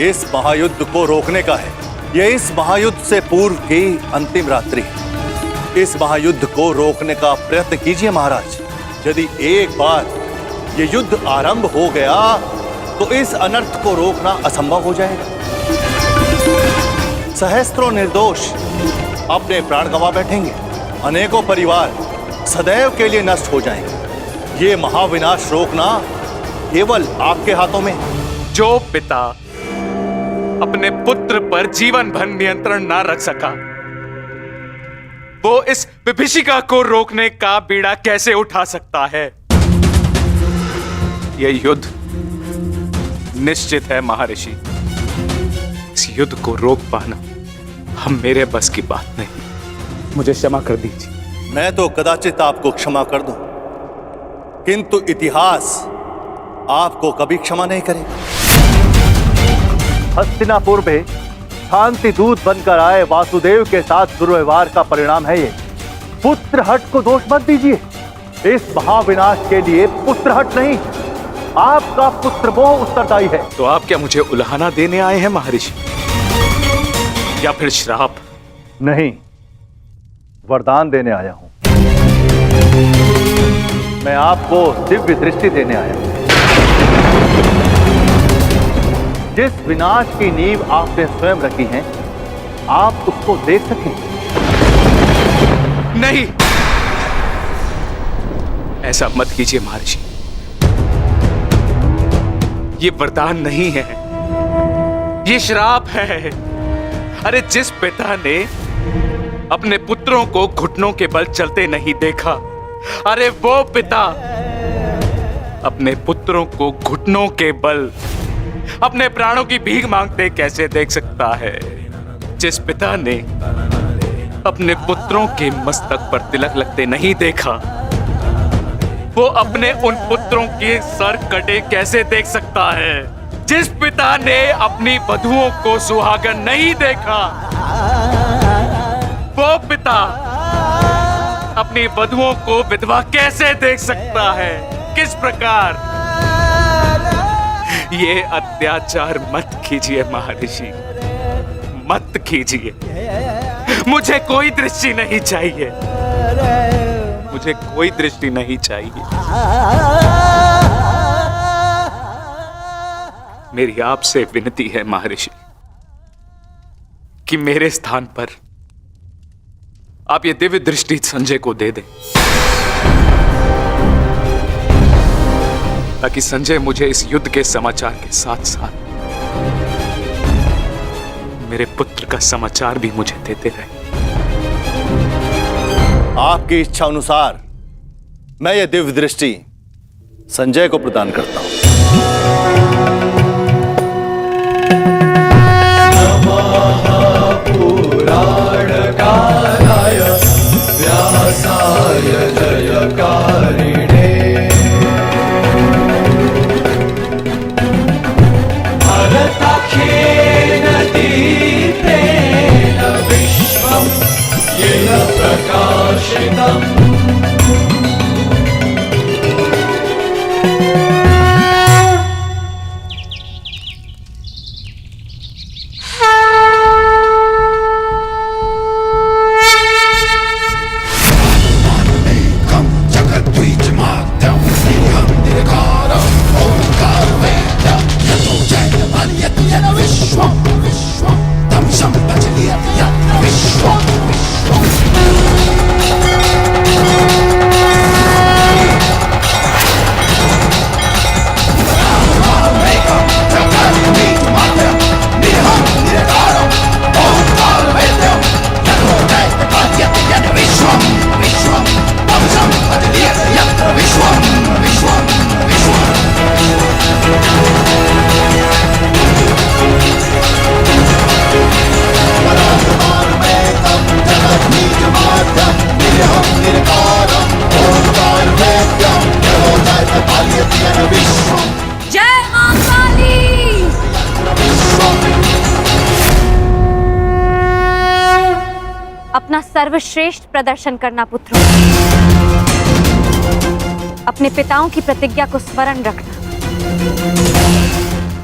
J: इस महायुद्ध को रोकने का है। ये इस महायुद्ध से पूर्व की अंतिम रात्रि है। इस महायुद्ध को रोकने का प्रयत्न कीजिए महाराज। यदि एक बार ये युद्ध आरंभ हो गया तो इस अनर्थ को रोकना असंभव हो जाएगा। सहस्त्रों निर्दोष अपने प्राण गंवा बैठेंगे, अनेकों परिवार सदैव के लिए नष्ट हो जाएंगे। ये महाविनाश रोकना केवल आपके हाथों में।
L: जो पिता अपने पुत्र पर जीवन भर नियंत्रण ना रख सका, वो इस विभीषिका को रोकने का बीड़ा कैसे उठा सकता है? यह युद्ध निश्चित है महर्षि। इस युद्ध को रोक पाना हम मेरे बस की बात नहीं। मुझे क्षमा कर दीजिए।
J: मैं तो कदाचित आपको क्षमा कर दूं, किंतु इतिहास आपको कभी क्षमा नहीं करेगा।
B: हस्तिनापुर में शांति दूत बनकर आए वासुदेव के साथ दुर्व्यवहार का परिणाम है ये। पुत्र हट को दोष मत दीजिए। इस महाविनाश के लिए पुत्र हट नहीं, आपका पुत्र मोह उत्तरदायी है।
L: तो आप क्या मुझे उल्हाना देने आए हैं महर्षि, या फिर श्राप?
B: नहीं, वरदान देने आया हूं। मैं आपको दिव्य दृष्टि देने आया हूं। जिस विनाश की नींव आपने स्वयं रखी है, आप उसको देख सकें।
L: नहीं, ऐसा मत कीजिए महर्षि। ये वरदान नहीं है, ये श्राप है। अरे जिस पिता ने अपने पुत्रों को घुटनों के बल चलते नहीं देखा, अरे वो पिता अपने पुत्रों को घुटनों के बल अपने प्राणों की भीख मांगते कैसे देख सकता है? जिस पिता ने अपने पुत्रों के मस्तक पर तिलक लगते नहीं देखा, वो अपने उन पुत्रों के सर कटे कैसे देख सकता है? जिस पिता ने अपनी वधुओं को सुहागन नहीं देखा, वो पिता अपनी वधुओं को विधवा कैसे देख सकता है? किस प्रकार? ये अत्याचार मत कीजिए महर्षि, मत कीजिए। मुझे कोई दृष्टि नहीं चाहिए, मुझे कोई दृष्टि नहीं चाहिए। मेरी आपसे विनती है महर्षि कि मेरे स्थान पर आप ये दिव्य दृष्टि संजय को दे दें, ताकि संजय मुझे इस युद्ध के समाचार के साथ साथ मेरे पुत्र का समाचार भी मुझे देते रहे।
J: आपकी इच्छा अनुसार मैं ये दिव्य दृष्टि संजय को प्रदान करता हूं।
M: पुराणकाराय व्यासाय जयकारिणे भरताख्येन दीप्तेन विश्वं येन प्रकाशितम्।
F: अपना सर्वश्रेष्ठ प्रदर्शन करना पुत्रों। अपने पिताओं की प्रतिज्ञा को स्मरण रखना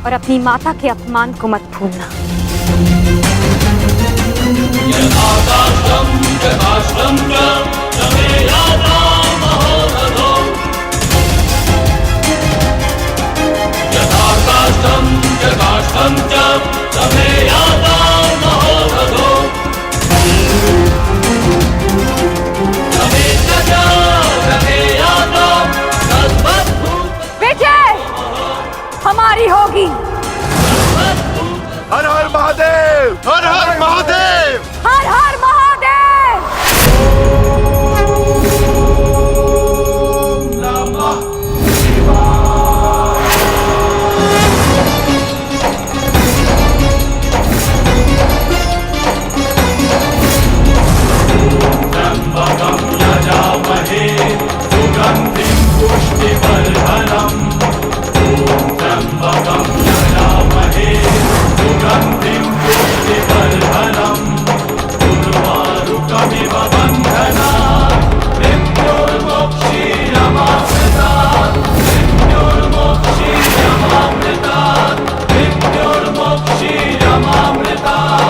F: और अपनी माता के अपमान को मत भूलना। हमारी होगी।
B: हर हर महादेव, हर हर महादेव,
F: हर हर महादेव।
M: त्र्यंबकं यजामहे सुगंधिं पुष्टिवर्धनम्। त्र्यंबकं यजामहे सुगंधिं पुष्टिवर्धनम्। उर्वारुकमिव बन्धनात् मृत्युर्मोक्षीयमामृतात्। मृत्युर्मोक्षीयमामृतात्। मृत्युर्मोक्षीयमामृतात्।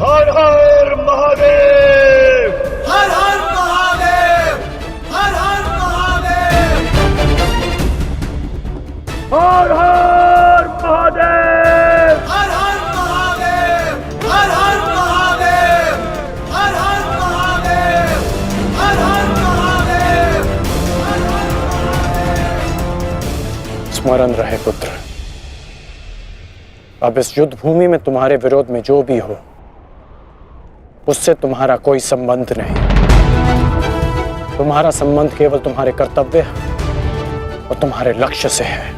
B: हर हर महादेव,
M: हर हर महादेव, हर हर महादेव,
B: हर हर महादेव,
M: हर हर महादेव, हर हर महादेव, हर हर महादेव, हर हर महादेव, हर हर महादेव।
K: स्मरण रहे पुत्र, अब इस युद्ध भूमि में तुम्हारे विरोध में जो भी हो उससे तुम्हारा कोई संबंध नहीं। तुम्हारा संबंध केवल तुम्हारे कर्तव्य और तुम्हारे लक्ष्य से है।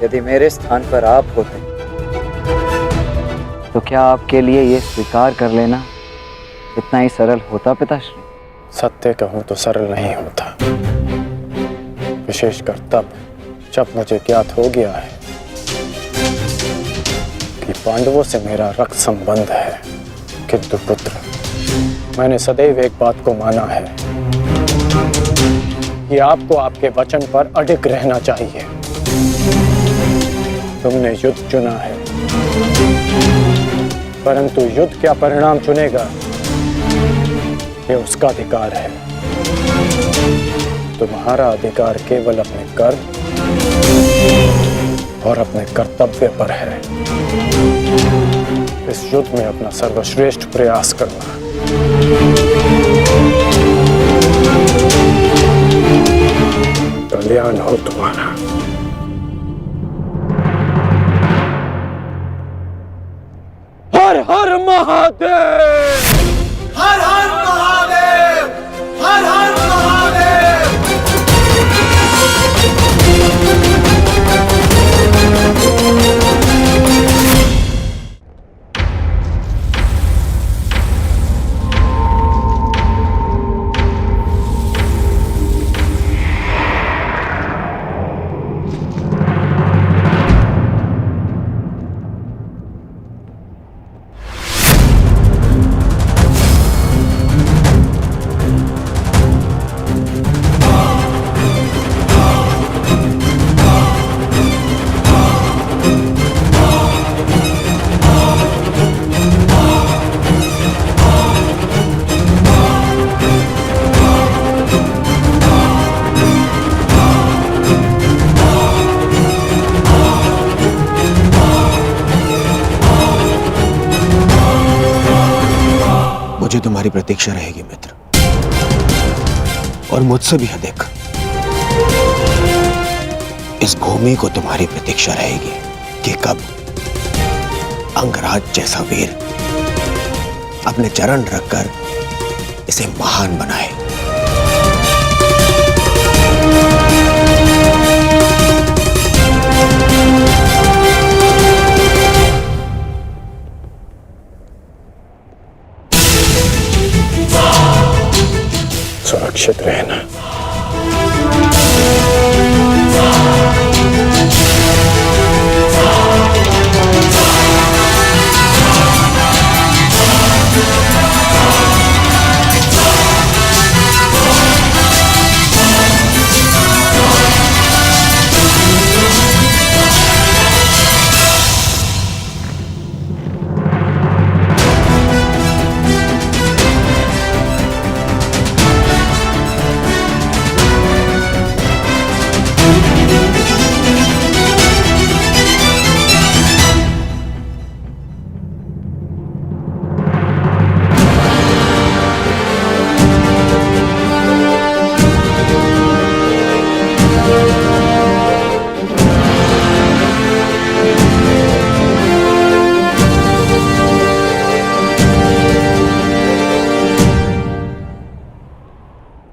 I: यदि मेरे स्थान पर आप होते तो क्या आपके लिए ये स्वीकार कर लेना इतना ही सरल होता पिताश्री?
K: सत्य कहूं तो सरल नहीं होता, विशेषकर तब जब मुझे ज्ञात हो गया है कि पांडवों से मेरा रक्त संबंध है, कि परंतु पुत्र, मैंने सदैव एक बात को माना है कि आपको आपके वचन पर अडिग रहना चाहिए। तुमने युद्ध चुना है, परंतु युद्ध क्या परिणाम चुनेगा ये उसका अधिकार है। तुम्हारा अधिकार केवल अपने कर्म और अपने कर्तव्य पर है। इस युद्ध में अपना सर्वश्रेष्ठ प्रयास करना। कल्याण हो तुम्हारा।
M: हर हर महादेव, हर हर महादेव, हर हर महादेव।
B: मुझे तुम्हारी प्रतीक्षा रहेगी मित्र, और मुझसे भी अधिक इस भूमि को तुम्हारी प्रतीक्षा रहेगी कि कब अंगराज जैसा वीर अपने चरण रखकर इसे महान बनाए।
K: सुरक्षित रहना।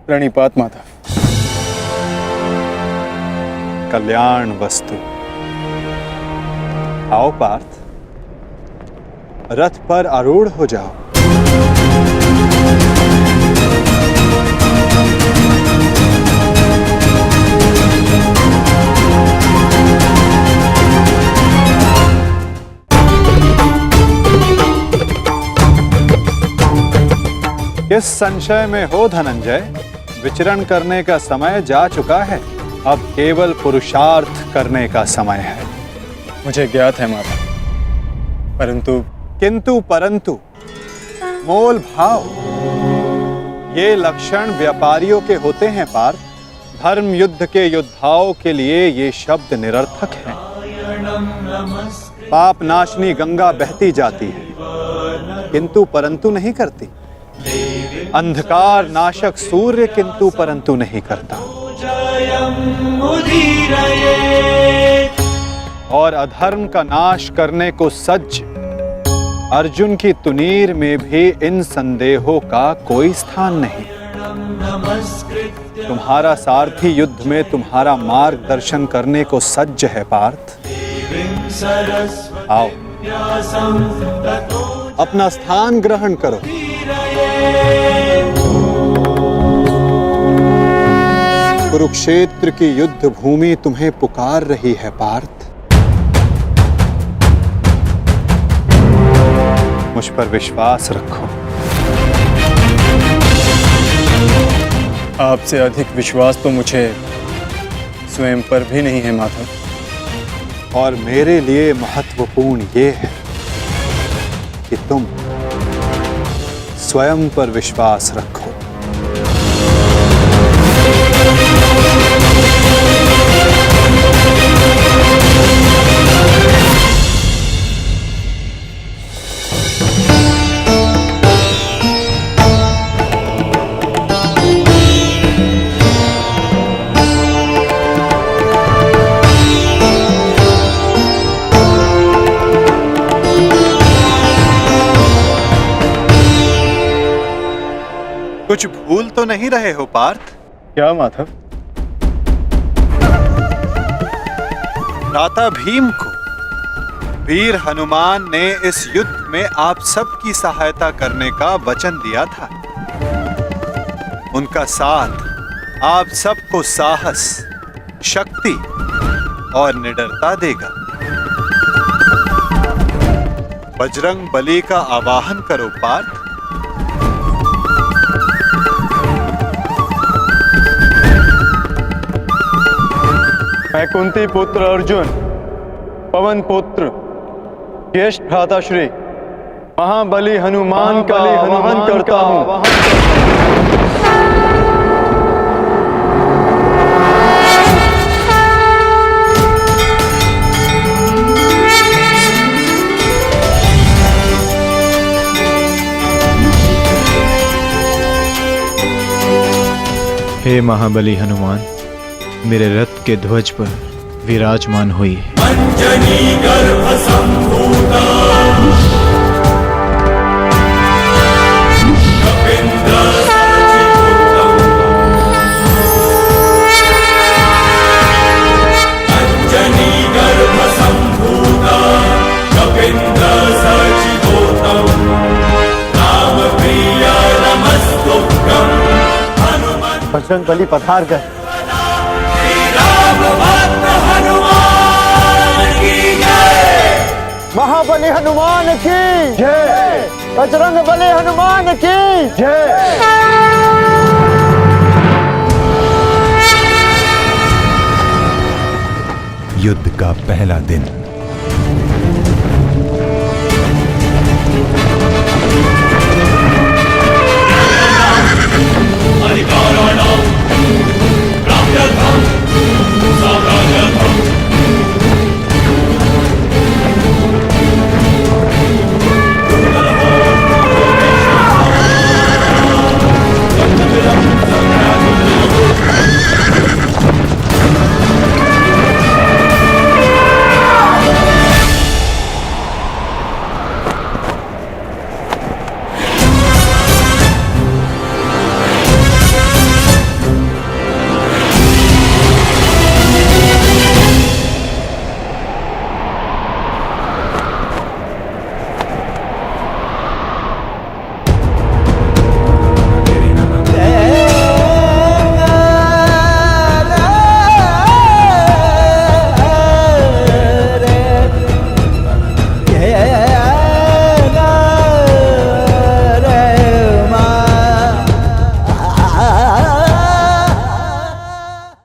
E: प्रणिपात माधव। कल्याण वस्तु। आओ पार्थ, रथ पर आरूढ़ हो जाओ। किस संशय में हो धनंजय, विचरण करने का समय जा चुका है। अब केवल पुरुषार्थ करने का समय है।
K: मुझे ज्ञात है माता, परंतु
A: किंतु परंतु मोल भाव, ये लक्षण व्यापारियों के होते हैं पार्थ। धर्म युद्ध के योद्धाओं के लिए ये शब्द निरर्थक हैं। पाप नाशनी गंगा बहती जाती है, किंतु परंतु नहीं करती। अंधकार नाशक सूर्य किंतु परंतु नहीं करता। और अधर्म का नाश करने को सज्ज अर्जुन की तुनीर में भी इन संदेहों का कोई स्थान नहीं। तुम्हारा सारथी युद्ध में तुम्हारा मार्गदर्शन करने को सज्ज है पार्थ। आओ, अपना स्थान ग्रहण करो। कुरुक्षेत्र की युद्ध भूमि तुम्हें पुकार रही है पार्थ। मुझ पर विश्वास रखो।
E: आपसे अधिक विश्वास तो मुझे स्वयं पर भी नहीं है माधव।
A: और मेरे लिए महत्वपूर्ण ये है कि तुम स्वयं पर विश्वास रखो। कुछ भूल तो नहीं रहे हो पार्थ?
E: क्या माधव?
A: भ्राता भीम को वीर हनुमान ने इस युद्ध में आप सबकी सहायता करने का वचन दिया था। उनका साथ आप सबको साहस, शक्ति और निडरता देगा। बजरंग बली का आवाहन करो पार्थ।
E: मैं कुंती पुत्र अर्जुन, पवन पुत्र, ज्येष्ठ भ्राताश्री महाबली हनुमान का आवाहन करता हूँ।
K: हे महाबली हनुमान, मेरे रथ के ध्वज पर विराजमान हुई।
M: अंजनी गर्भ संभूता कपिंद्र अंजनी गर्भ संभूता कपिंद्र सचिवोतम राम प्रिय नमस्तुभ्यं हनुमान।
E: बजरंग बली पधार गए। महाबली हनुमान की जय। बजरंग बली हनुमान की जय।
N: युद्ध का पहला दिन।
M: अधिकाराणां